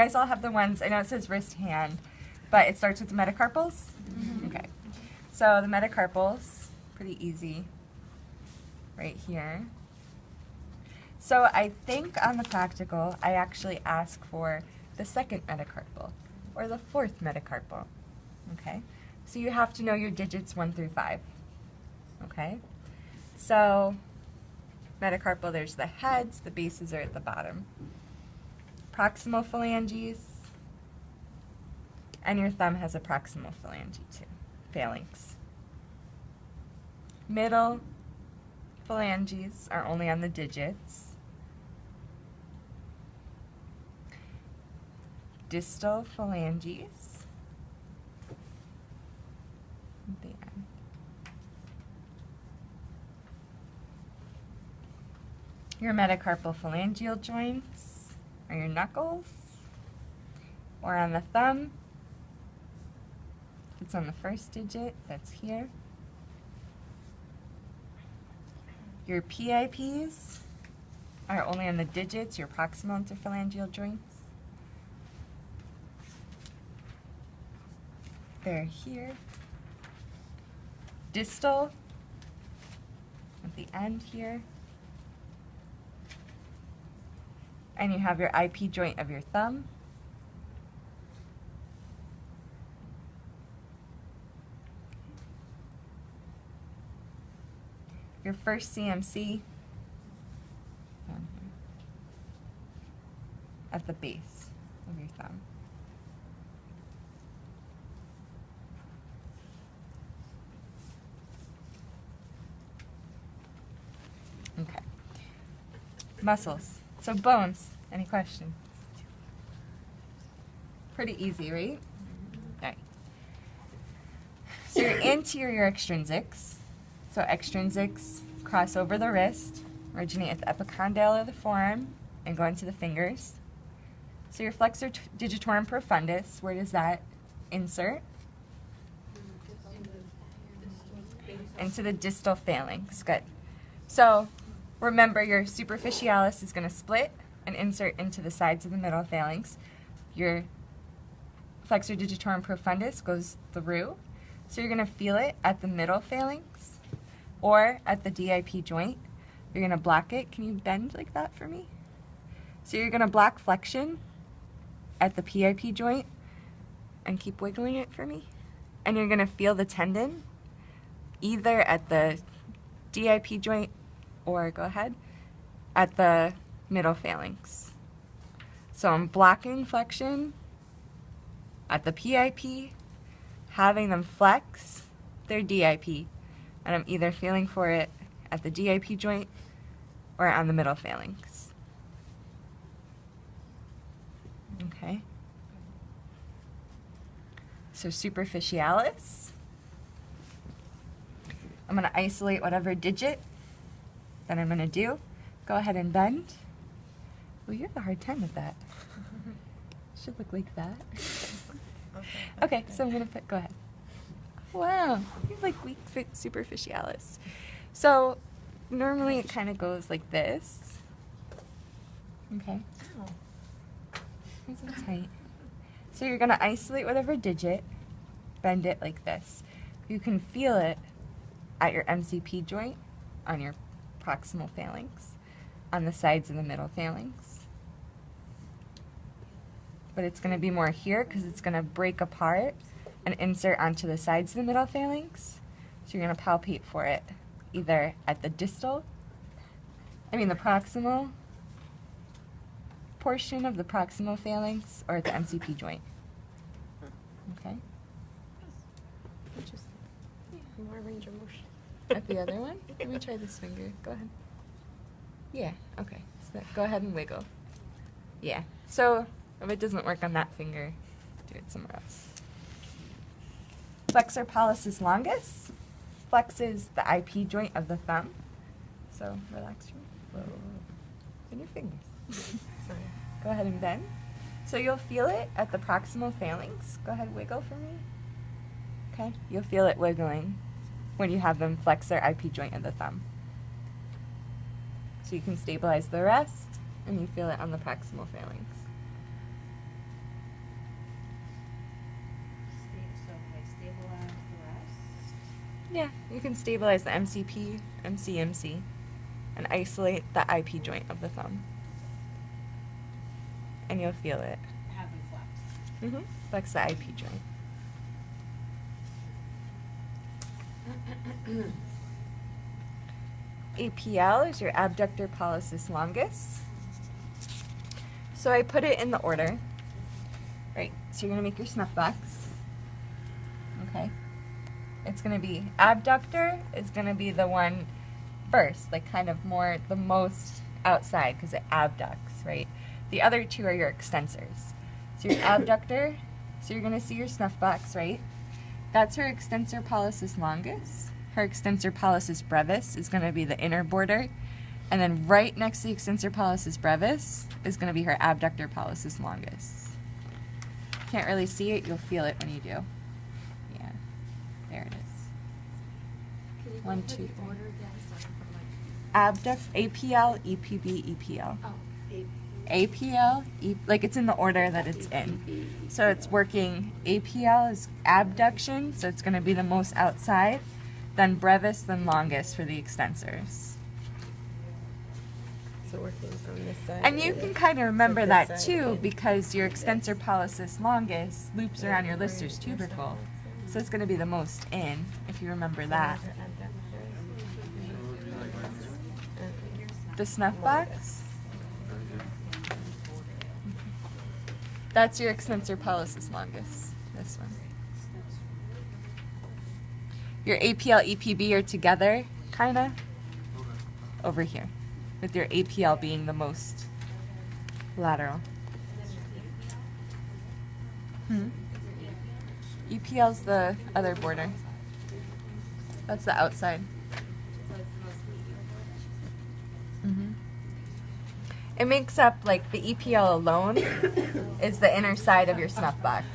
guys all have the ones, I know it says wrist, hand, but it starts with the metacarpals? Okay. So the metacarpals, pretty easy, right here. So I think on the practical, I actually ask for the second metacarpal or the fourth metacarpal, okay? So you have to know your digits 1 through 5, okay? So metacarpal, there's the heads, the bases are at the bottom. Proximal phalanges, and your thumb has a proximal phalange too, phalanx. Middle phalanges are only on the digits. Distal phalanges at the end. Your metacarpal phalangeal joints are your knuckles, or on the thumb. It's on the first digit, that's here. Your PIPs are only on the digits, your proximal interphalangeal joints. They're here. Distal at the end here. And you have your IP joint of your thumb. Your first CMC down here at the base of your thumb. Okay. Muscles. So bones. Any questions? Pretty easy, right? Okay. So your anterior extrinsics. So extrinsics cross over the wrist, originate at the epicondyle of the forearm, and go into the fingers. So your flexor digitorum profundus, where does that insert? Into the distal phalanx. Good. So remember, your superficialis is going to split and insert into the sides of the middle phalanx. Your flexor digitorum profundus goes through. So you're going to feel it at the middle phalanx or at the DIP joint. You're going to block it. Can you bend like that for me? So you're going to block flexion at the PIP joint and keep wiggling it for me. And you're going to feel the tendon either at the DIP joint or, go ahead, at the middle phalanx. So I'm blocking flexion at the PIP, having them flex their DIP, and I'm either feeling for it at the DIP joint or on the middle phalanx. Okay. So superficialis, I'm going to isolate whatever digit that I'm going to do. Go ahead and bend. Well, you have a hard time with that. Should look like that. Okay, so I'm going to put, go ahead. Wow, you have like weak superficialis. So normally it kind of goes like this. Okay. Nice and tight. So you're going to isolate whatever digit, bend it like this. You can feel it at your MCP joint on your proximal phalanx, on the sides of the middle phalanx. But it's going to be more here because it's going to break apart and insert onto the sides of the middle phalanx. So you're going to palpate for it either at the the proximal portion of the proximal phalanx or at the MCP joint. Okay? Interesting. Yeah, more range of motion. At the other one? Let me try this finger. Go ahead. Yeah, okay. So go ahead and wiggle. Yeah. So if it doesn't work on that finger, do it somewhere else. Flexor pollicis longus flexes the IP joint of the thumb. So relax your fingers. Sorry. Go ahead and bend. So you'll feel it at the proximal phalanx. Go ahead, wiggle for me. Okay, you'll feel it wiggling when you have them flex their IP joint of the thumb. So you can stabilize the rest, and you feel it on the proximal phalanx. Yeah, you can stabilize the MCP, MCMC, and isolate the IP joint of the thumb. And you'll feel it. Have them flex. Mm-hmm. Flex the IP joint. APL is your abductor pollicis longus. So I put it in the order. Right, so you're gonna make your snuff box. Okay. It's gonna be abductor is gonna be the one first, like kind of more the most outside because it abducts, right? The other two are your extensors. So your abductor, so you're gonna see your snuff box, right? That's her extensor pollicis longus. Her extensor pollicis brevis is gonna be the inner border. And then right next to the extensor pollicis brevis is gonna be her abductor pollicis longus. Can't really see it, you'll feel it when you do. Yeah, there it is. Can you 1, put 2, the 3. order again so I can put my... Abduct, APL, EPB, EPL. Oh, APL, like it's in the order that it's in. So it's working, APL is abduction, so it's going to be the most outside, then brevis, then longus for the extensors. So working from this side. And you can kind of remember this that side, too okay. because your extensor pollicis longus loops around your Lister's tubercle. So it's going to be the most in, if you remember that. The snuff box? That's your extensor pollicis longus, this one. Your APL, EPB are together, kind of, over here, with your APL being the most lateral. EPL's the other border. That's the outside. It makes up, like, the EPL alone is the inner side of your snuff box.